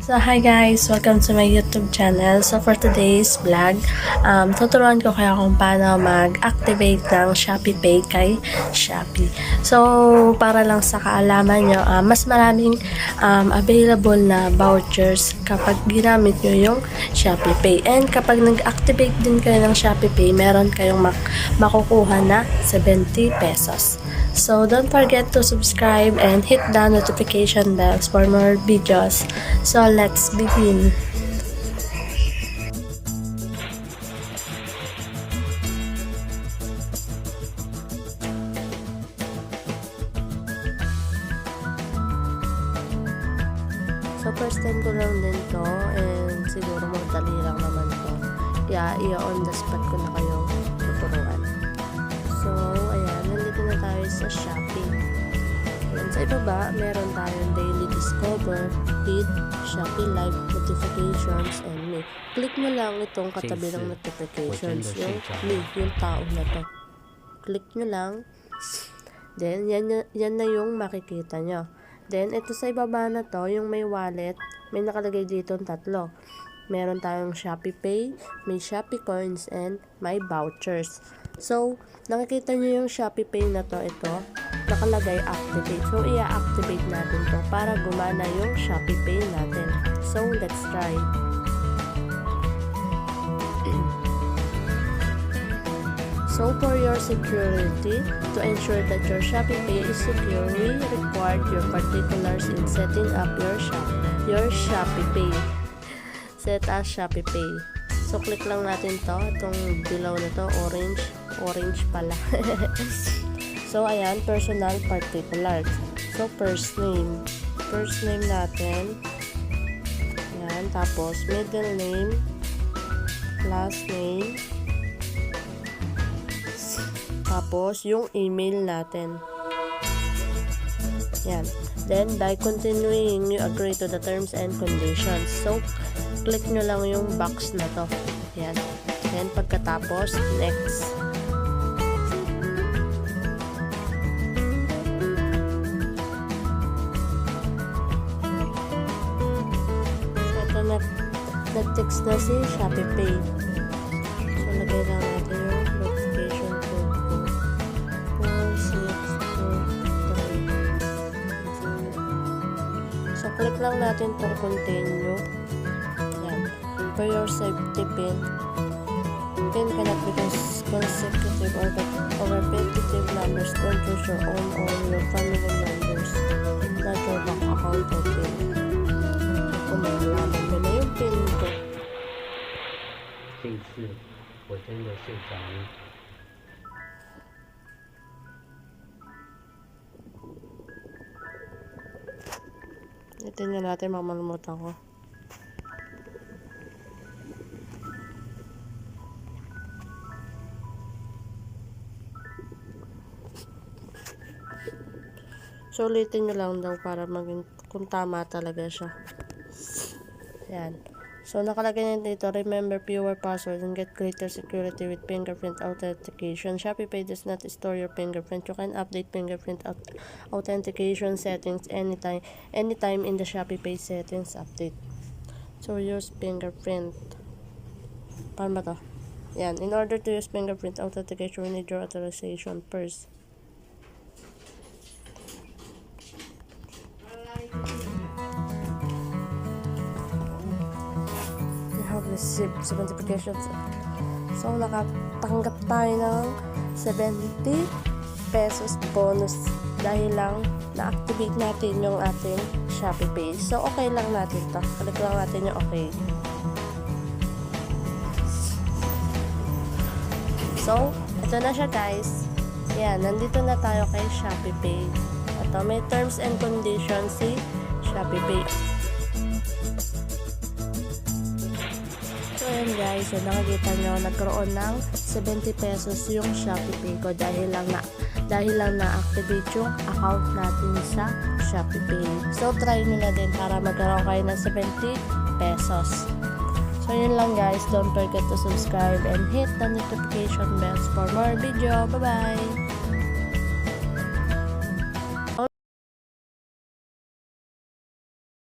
So hi guys, welcome to my YouTube channel. So for today's vlog, tuturuan ko kayo kung paano mag-activate ng Shopee Pay kay Shopee. So para lang sa kaalaman nyo, mas maraming available na vouchers kapag ginamit nyo yung Shopee Pay. And kapag nag-activate din kayo ng Shopee Pay, meron kayong makukuha na 70 pesos. So don't forget to subscribe and hit the notification bells for more videos. So let's begin. So first time ko lang din to, and siguro magdali lang naman to. I-on the spot ko na kayong tuturuan. So ayan, nandito na tayo sa Shopee. Ayan, sa ibaba, meron tayong daily discover, feed, Shopee live notifications, and me. Click mo lang itong katabi ng notifications, yung me, yung tao na to. Click nyo lang. Then, yan na yung makikita nyo. Then, ito sa ibaba na to, yung may wallet, may nakalagay dito tatlo. Meron tayong Shopee Pay, may Shopee Coins, and may vouchers. So, nakikita nyo yung Shopee Pay na to, ito, nakalagay activate. So, i-activate natin to para gumana yung Shopee Pay natin. So, let's try. So, for your security, to ensure that your Shopee Pay is secure, we required your particulars in setting up your Shopee Pay. Set as Shopee Pay. So, click lang natin to, itong dilaw na to, orange pala. So, ayan, personal particulars. So, first name natin. Ayan, tapos middle name, last name, tapos yung email natin. Ayan. Then, by continuing, you agree to the terms and conditions. So, click nyo lang yung box na to. Ayan. Then, pagkatapos, next. Nag-text na si Shopee Pay. So, lagay lang natin yung notification code ko. 4643. So, click lang natin itong continue. Yan. For your safety PIN. PIN cannot be consecutive or repetitive numbers. Don't use your own or your family members. Not your bank account or PIN. Kung malaman mo na yung PIN ko. 这次我真的睡着了。Tingnan natin, mamalimutan ko. So, ulitin nyo lang daw para maging kung tama talaga siya. Yan. So, nakalagay na dito, remember fewer passwords and get greater security with fingerprint authentication. Shopee Pay does not store your fingerprint. You can update fingerprint authentication settings anytime in the Shopee Pay settings update. So, use fingerprint. Paano ba to? Yan. In order to use fingerprint authentication, we need your authorization first. Receive 70 notifications. So, nakatanggap tayo ng 70 pesos bonus dahil lang na-activate natin yung ating Shopee Pay. So, okay lang natin to. Click lang natin yung okay. So, ito na siya guys. Yan, nandito na tayo kay Shopee Pay. Ito, may terms and conditions si Shopee Pay. Ayan guys, so nakikita nyo, nagkaroon ng 70 pesos yung Shopee Pay ko dahil lang na-activate yung account natin sa Shopee Pay. So, try nyo na din para magkaroon kayo ng 70 pesos. So, yun lang guys. Don't forget to subscribe and hit the notification bells for more video. Bye-bye!